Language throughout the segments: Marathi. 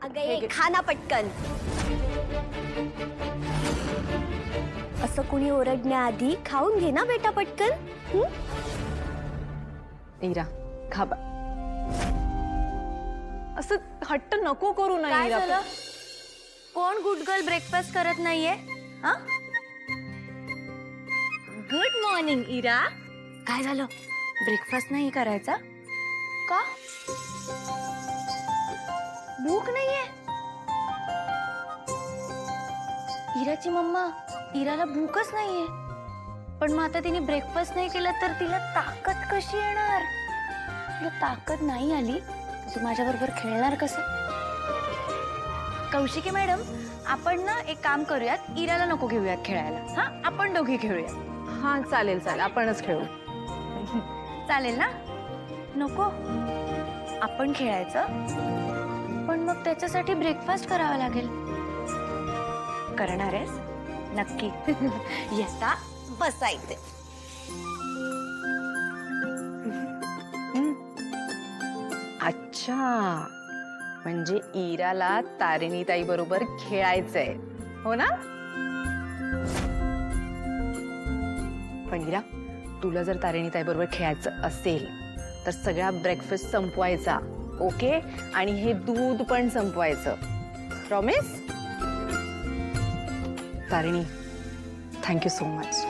अगं ये खा ना पटकन. असं कुणी ओरडण्याआधी खाऊन घे ना बेटा पटकन. इरा खा बा. असं हट्ट नको करू ना काय इरा. झालं? कोण गुड गर्ल ब्रेकफास्ट करत नाहीये? हा? गुड मॉर्निंग इरा. काय झालं? ब्रेकफास्ट नाही करायचा का? भूक नाहीये? इराची मम्मा, इराला भूकच नाहीये. पण मग आता तिने ब्रेकफास्ट नाही केला तर तिला ताकद कशी येणार? तिला ताकद नाही आली तर तू माझ्याबरोबर खेळणार कसं? कौशिकी मॅडम, आपण ना एक काम करूयात, इराला नको घेऊयात खेळायला. हा, आपण दोघी खेळूयात. हा चालेल चालेल, आपणच खेळू. चालेल ना? नको आपण खेळायचं, पण मग त्याच्यासाठी ब्रेकफास्ट करावा लागेल. करणार आहेस? नक्की. येता बसायचे. अच्छा, म्हणजे इराला तारिणीताई बरोबर खेळायचंय हो ना? पण इरा, तुला जर तारिणीताई बरोबर खेळायचं असेल तर सगळा ब्रेकफास्ट संपवायचा, ओके? आणि हे दूध पण संपवायचं. Promise? Tarini, thank you so much.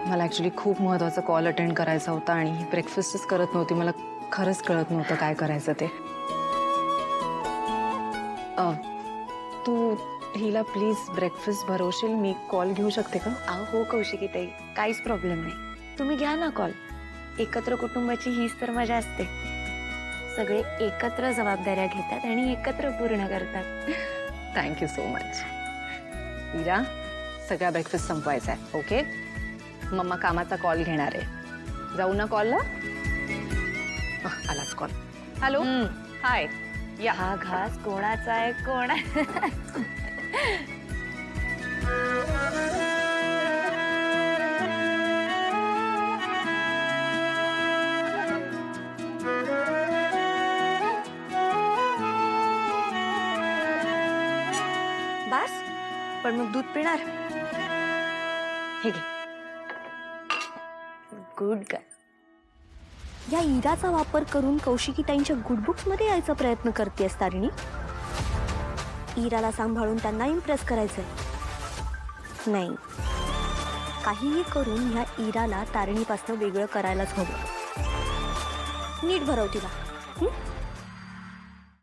मला ॲक्च्युली खूप महत्त्वाचा कॉल अटेंड करायचा होता आणि ब्रेकफास्टच करत नव्हती. मला खरंच कळत नव्हतं काय करायचं ते. तू हिला प्लीज ब्रेकफास्ट भरवशील? मी कॉल घेऊ शकते का? हो कौशिकी ताई, काहीच प्रॉब्लेम नाही. तुम्ही घ्या ना कॉल. एकत्र कुटुंबाची हीच तर मजा असते. सगळे एकत्र जबाबदाऱ्या घेतात आणि एकत्र पूर्ण करतात. Thank you so much. इरा, सगळा ब्रेकफास्ट संपवायचा आहे, ओके? मम्मा कामाचा कॉल घेणार आहे. जाऊ ना कॉलला? आलाच कॉल. हॅलो, हाय. या. हा घास कोणाचा आहे? कोण आहे? बास, पण मग दूध पिणार? हे घे. Good girl. या इराचा वापर करून कौशिकी ताईंच्या गुडबुक्स मध्ये यायचा प्रयत्न करतेस तारिणी. इराला सांभाळून त्यांना इम्प्रेस करायचंय. नाही, काहीही करून ह्या इराला तारिणीपासून वेगळं करायलाच हवं. नीट भरव तिला.